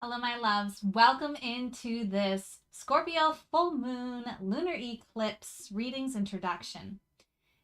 Hello, my loves. Welcome into this Scorpio full moon lunar eclipse readings introduction.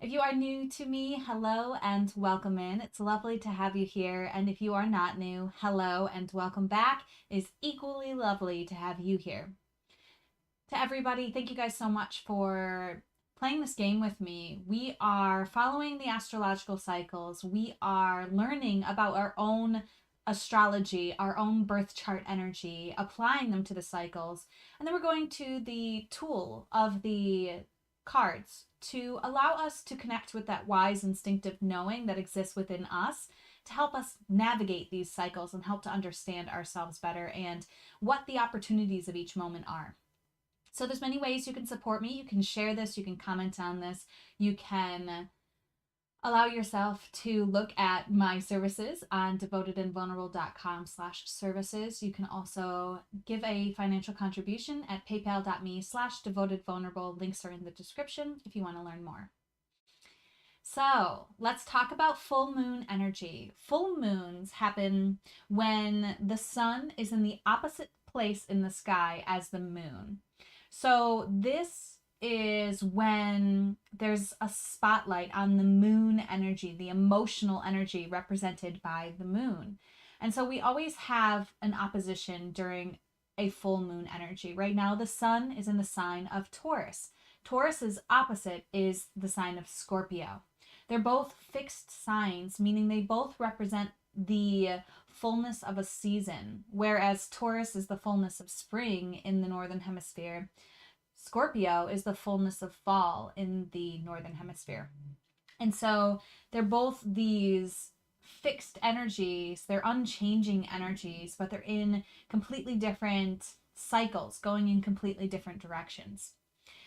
If you are new to me, hello and welcome in. It's lovely to have you here. And if you are not new, hello and welcome back. It is equally lovely to have you here. To everybody, thank you guys so much for playing this game with me. We are following the astrological cycles. We are learning about our own astrology, our own birth chart energy, applying them to the cycles. And then we're going to the tool of the cards to allow us to connect with that wise instinctive knowing that exists within us to help us navigate these cycles and help to understand ourselves better and what the opportunities of each moment are. So there's many ways you can support me. You can share this, you can comment on this, you can allow yourself to look at my services on devotedandvulnerable.com/services. You can also give a financial contribution at paypal.me/devotedvulnerable. Links are in the description if you want to learn more. So let's talk about full moon energy. Full moons happen when the sun is in the opposite place in the sky as the moon. So this is when there's a spotlight on the moon energy, the emotional energy represented by the moon. And so we always have an opposition during a full moon energy. Right now, the sun is in the sign of Taurus. Taurus's opposite is the sign of Scorpio. They're both fixed signs, meaning they both represent the fullness of a season, whereas Taurus is the fullness of spring in the northern hemisphere. Scorpio is the fullness of fall in the northern hemisphere. And so they're both these fixed energies, they're unchanging energies, but they're in completely different cycles, going in completely different directions.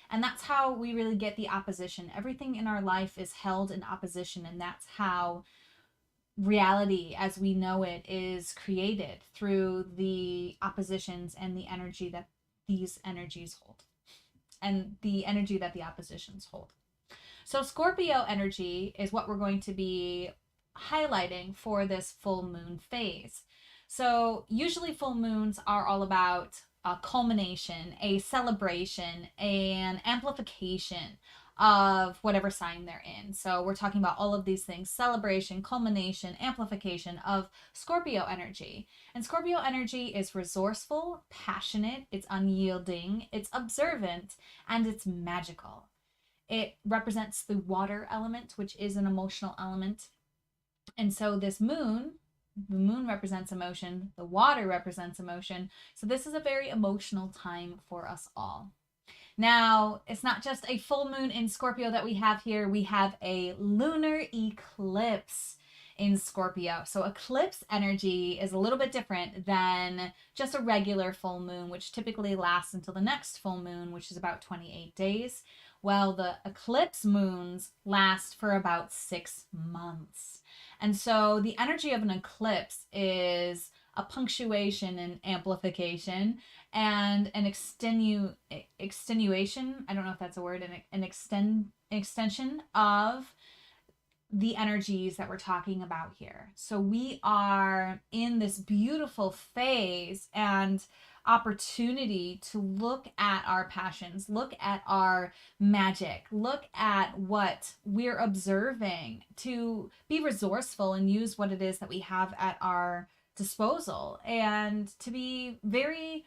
And that's how we really get the opposition. Everything in our life is held in opposition, and that's how reality as we know it is created, through the oppositions and the energy that these energies hold and the energy that the oppositions hold. So Scorpio energy is what we're going to be highlighting for this full moon phase. So usually full moons are all about a culmination, a celebration, an amplification of whatever sign they're in. So we're talking about all of these things: celebration, culmination, amplification of Scorpio energy. And Scorpio energy is resourceful, passionate, it's unyielding, it's observant, and it's magical. It represents the water element, which is an emotional element. And so this moon, the moon represents emotion, the water represents emotion. So this is a very emotional time for us all. Now, it's not just a full moon in Scorpio that we have here. We have a lunar eclipse in Scorpio. So eclipse energy is a little bit different than just a regular full moon, which typically lasts until the next full moon, which is about 28 days. Well, the eclipse moons last for about 6 months. And so the energy of an eclipse is a punctuation and amplification and an extenuation, I don't know if that's a word, an extension of the energies that we're talking about here. So we are in this beautiful phase and opportunity to look at our passions, look at our magic, look at what we're observing, to be resourceful and use what it is that we have at our disposal, and to be very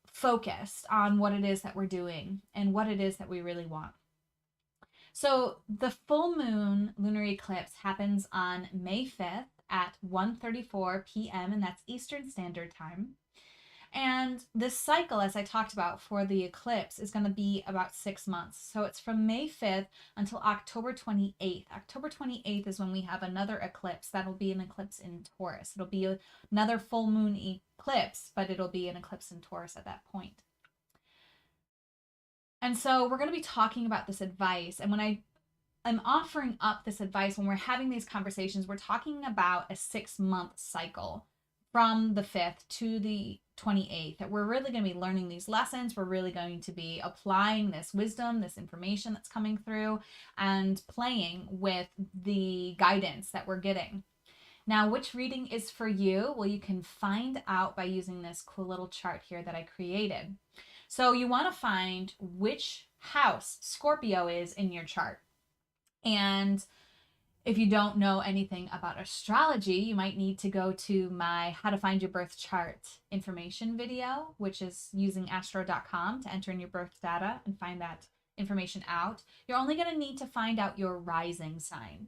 focused on what it is that we're doing and what it is that we really want. So the full moon lunar eclipse happens on May 5th at 1:34 p.m. and that's Eastern Standard Time. And this cycle, as I talked about for the eclipse, is going to be about 6 months. So it's from May 5th until October 28th. October 28th is when we have another eclipse. That'll be an eclipse in Taurus. It'll be another full moon eclipse, but it'll be an eclipse in Taurus at that point. And so we're going to be talking about this advice. And when I'm offering up this advice, when we're having these conversations, we're talking about a 6-month cycle from the 5th to the 28th, that we're really going to be learning these lessons. We're really going to be applying this wisdom, this information that's coming through, and playing with the guidance that we're getting. Now, which reading is for you? Well, you can find out by using this cool little chart here that I created. So you want to find which house Scorpio is in your chart. And if you don't know anything about astrology, you might need to go to my How to Find Your Birth Chart information video, which is using astro.com to enter in your birth data and find that information out. You're only going to need to find out your rising sign,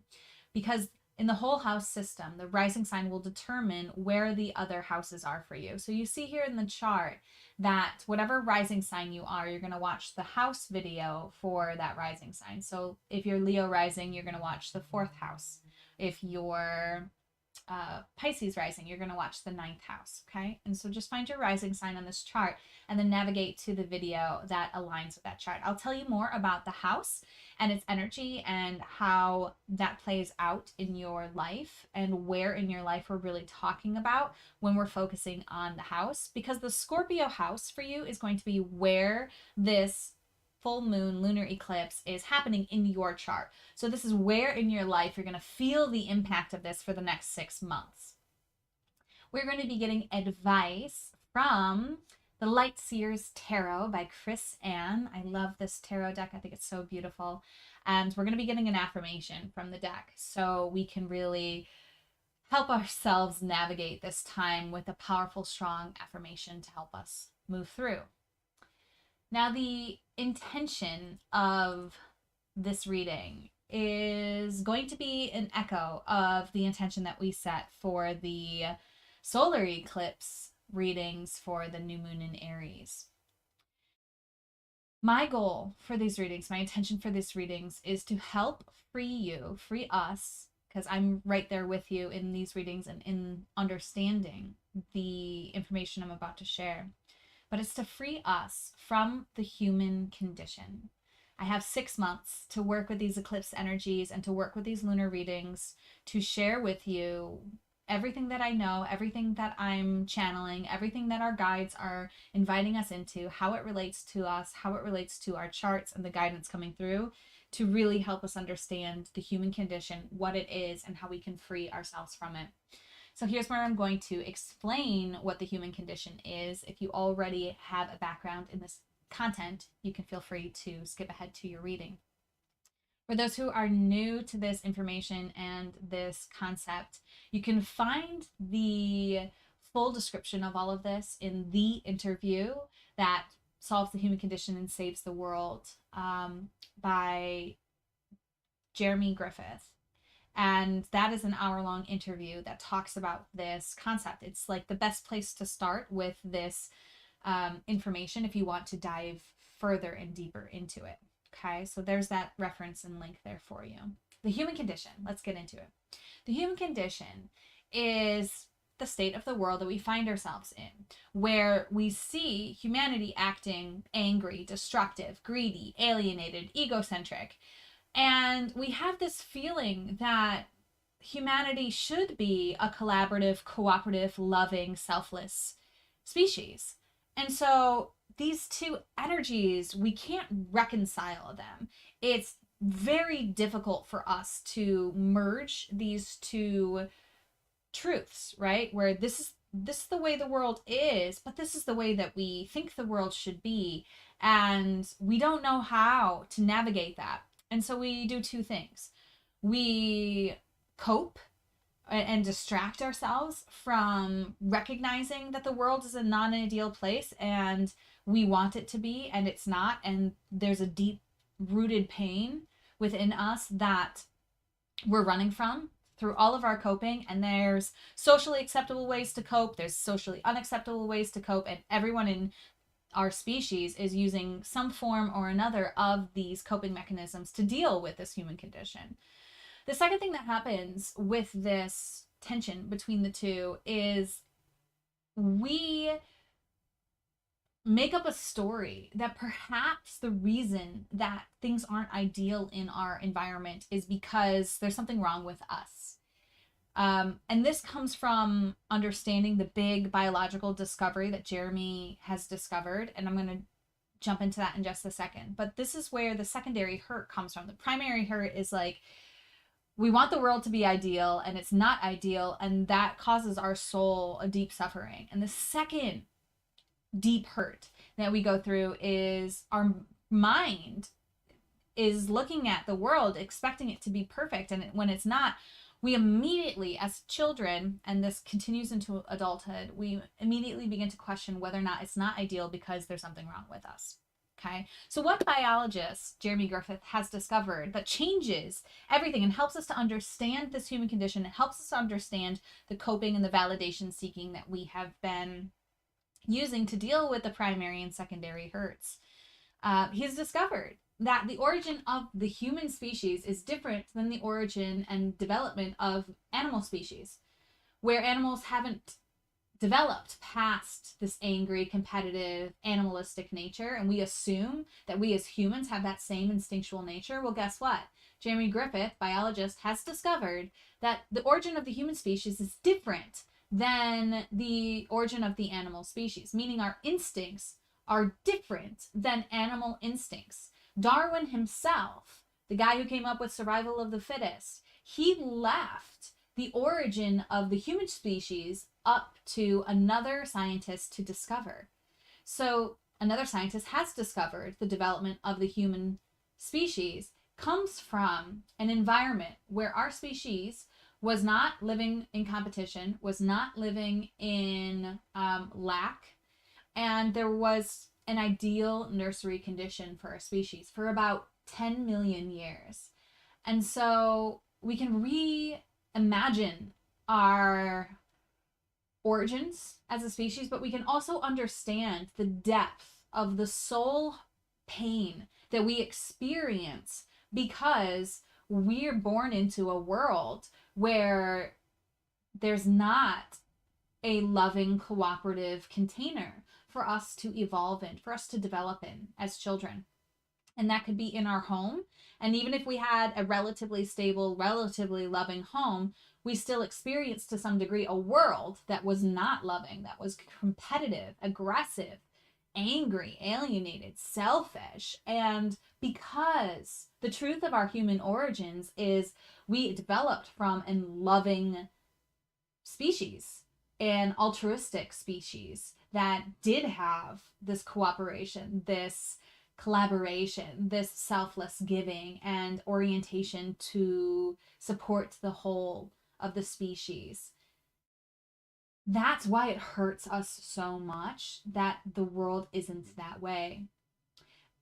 because in the whole house system, the rising sign will determine where the other houses are for you. So you see here in the chart that whatever rising sign you are, you're going to watch the house video for that rising sign. So if you're Leo rising, you're going to watch the 4th house. If you're Pisces rising, you're going to watch the 9th house. Okay. And so just find your rising sign on this chart and then navigate to the video that aligns with that chart. I'll tell you more about the house and its energy and how that plays out in your life and where in your life we're really talking about when we're focusing on the house, because the Scorpio house for you is going to be where this full moon lunar eclipse is happening in your chart. So this is where in your life you're going to feel the impact of this for the next 6 months. We're going to be getting advice from the Light Seers Tarot by Chris Ann. I love this tarot deck. I think it's so beautiful. And we're going to be getting an affirmation from the deck so we can really help ourselves navigate this time with a powerful, strong affirmation to help us move through. Now, the intention of this reading is going to be an echo of the intention that we set for the solar eclipse readings for the new moon in Aries. My goal for these readings, my intention for these readings is to help free us, because I'm right there with you in these readings and in understanding the information I'm about to share. But it's to free us from the human condition. I have 6 months to work with these eclipse energies and to work with these lunar readings to share with you everything that I know, everything that I'm channeling, everything that our guides are inviting us into, how it relates to us, how it relates to our charts and the guidance coming through, to really help us understand the human condition, what it is, and how we can free ourselves from it. So here's where I'm going to explain what the human condition is. If you already have a background in this content, you can feel free to skip ahead to your reading. For those who are new to this information and this concept, you can find the full description of all of this in the interview that solves the human condition and saves the world by Jeremy Griffith. And that is an hour-long interview that talks about this concept. It's like the best place to start with this information if you want to dive further and deeper into it. Okay, so there's that reference and link there for you. The human condition, let's get into it. The human condition is the state of the world that we find ourselves in, where we see humanity acting angry, destructive, greedy, alienated, egocentric. And we have this feeling that humanity should be a collaborative, cooperative, loving, selfless species. And so these two energies, we can't reconcile them. It's very difficult for us to merge these two truths, right? Where this is the way the world is, but this is the way that we think the world should be. And we don't know how to navigate that. And so we do two things. We cope and distract ourselves from recognizing that the world is a non-ideal place and we want it to be and it's not. And there's a deep rooted pain within us that we're running from through all of our coping. And there's socially acceptable ways to cope. There's socially unacceptable ways to cope. And everyone in our species is using some form or another of these coping mechanisms to deal with this human condition. The second thing that happens with this tension between the two is we make up a story that perhaps the reason that things aren't ideal in our environment is because there's something wrong with us. And this comes from understanding the big biological discovery that Jeremy has discovered. And I'm going to jump into that in just a second. But this is where the secondary hurt comes from. The primary hurt is like, we want the world to be ideal and it's not ideal, and that causes our soul a deep suffering. And the second deep hurt that we go through is our mind is looking at the world expecting it to be perfect, and when it's not, we immediately, as children, and this continues into adulthood, we immediately begin to question whether or not it's not ideal because there's something wrong with us. Okay, so what biologist Jeremy Griffith has discovered that changes everything and helps us to understand this human condition, it helps us to understand the coping and the validation seeking that we have been using to deal with the primary and secondary hurts. He's discovered that the origin of the human species is different than the origin and development of animal species, where animals haven't developed past this angry, competitive, animalistic nature, and we assume that we as humans have that same instinctual nature. Well, guess what? Jeremy Griffith, biologist, has discovered that the origin of the human species is different than the origin of the animal species, meaning our instincts are different than animal instincts. Darwin himself, the guy who came up with survival of the fittest, he left the origin of the human species up to another scientist to discover. So another scientist has discovered the development of the human species comes from an environment where our species was not living in competition, was not living in lack, and there was an ideal nursery condition for our species for about 10 million years. And so we can reimagine our origins as a species, but we can also understand the depth of the soul pain that we experience because we're born into a world where there's not a loving, cooperative container for us to evolve in, for us to develop in as children. And that could be in our home. And even if we had a relatively stable, relatively loving home, we still experienced to some degree a world that was not loving, that was competitive, aggressive, angry, alienated, selfish. And because the truth of our human origins is we developed from a loving species, an altruistic species that did have this cooperation, this collaboration, this selfless giving and orientation to support the whole of the species. That's why it hurts us so much that the world isn't that way.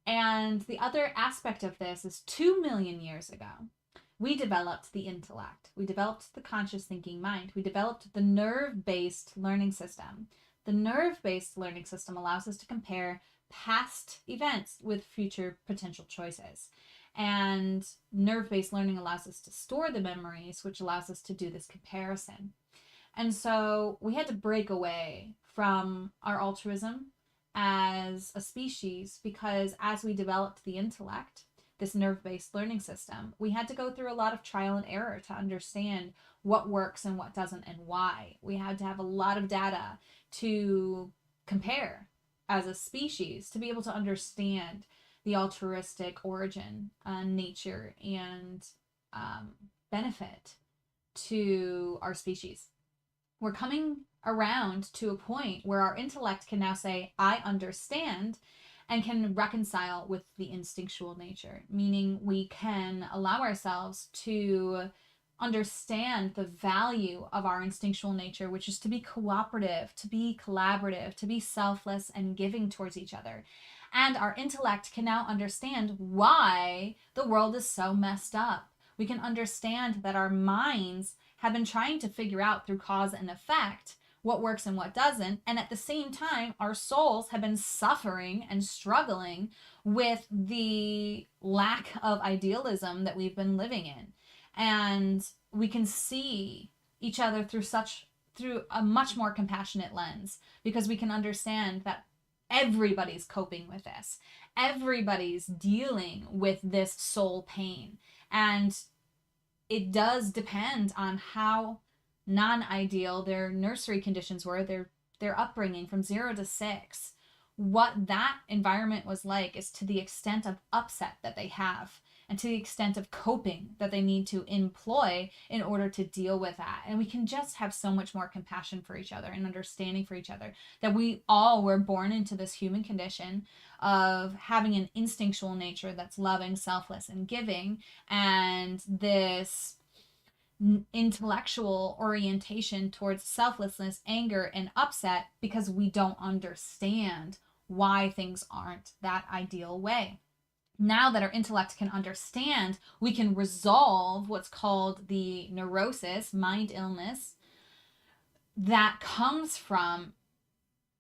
And the other aspect of this is 2 million years ago, we developed the intellect. We developed the conscious thinking mind. We developed the nerve-based learning system. The nerve-based learning system allows us to compare past events with future potential choices. And nerve-based learning allows us to store the memories, which allows us to do this comparison. And so we had to break away from our altruism as a species because as we developed the intellect, this nerve-based learning system, we had to go through a lot of trial and error to understand what works and what doesn't and why. We had to have a lot of data to compare as a species to be able to understand the altruistic origin, nature, and benefit to our species. We're coming around to a point where our intellect can now say, I understand, and can reconcile with the instinctual nature, meaning we can allow ourselves to understand the value of our instinctual nature, which is to be cooperative, to be collaborative, to be selfless and giving towards each other. And our intellect can now understand why the world is so messed up. We can understand that our minds have been trying to figure out through cause and effect what works and what doesn't. And at the same time, our souls have been suffering and struggling with the lack of idealism that we've been living in. And we can see each other through a much more compassionate lens because we can understand that everybody's coping with this. Everybody's dealing with this soul pain. And it does depend on how non-ideal their nursery conditions were, their upbringing from 0 to 6. What that environment was like is to the extent of upset that they have. and to the extent of coping that they need to employ in order to deal with that. And we can just have so much more compassion for each other and understanding for each other, that we all were born into this human condition of having an instinctual nature that's loving, selfless, and giving, and this intellectual orientation towards selflessness, anger, and upset because we don't understand why things aren't that ideal way. Now that our intellect can understand, we can resolve what's called the neurosis, mind illness, that comes from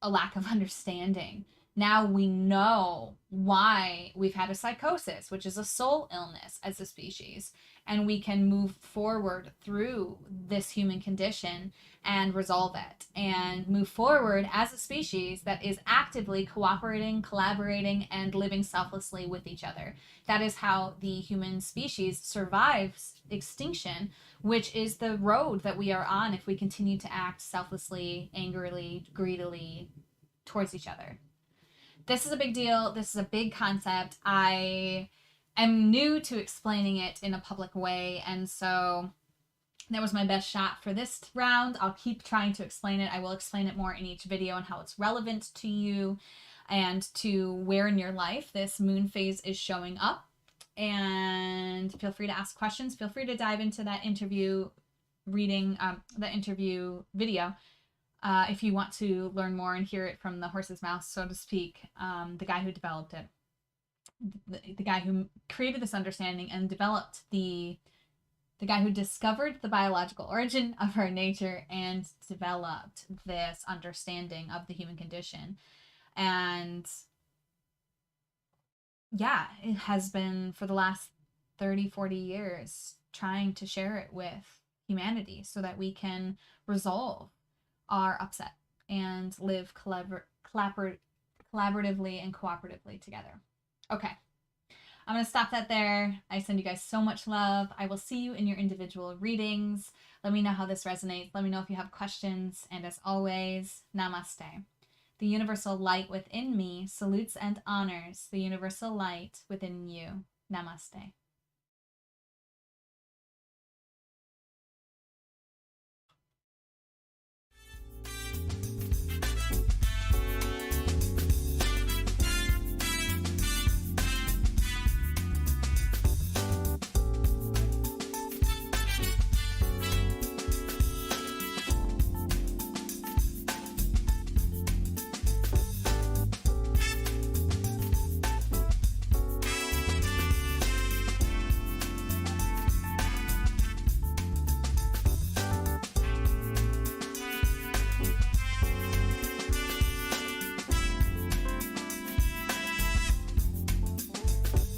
a lack of understanding. Now we know why we've had a psychosis, which is a soul illness as a species, and we can move forward through this human condition and resolve it and move forward as a species that is actively cooperating, collaborating, and living selflessly with each other. That is how the human species survives extinction, which is the road that we are on if we continue to act selflessly, angrily, greedily towards each other. This is a big deal. This is a big concept. I am new to explaining it in a public way, and so that was my best shot for this round. I'll keep trying to explain it. I will explain it more in each video and how it's relevant to you and to where in your life this moon phase is showing up. And feel free to ask questions. Feel free to dive into that interview reading, the interview video. If you want to learn more and hear it from the horse's mouth, so to speak, the guy who developed it, the guy who created this understanding and developed the guy who discovered the biological origin of our nature and developed this understanding of the human condition. And yeah, it has been for the last 30, 40 years trying to share it with humanity so that we can resolve our upset and live collaboratively and cooperatively together. Okay, I'm going to stop that there. I send you guys so much love. I will see you in your individual readings. Let me know how this resonates. Let me know if you have questions. And as always, namaste. The universal light within me salutes and honors the universal light within you. Namaste.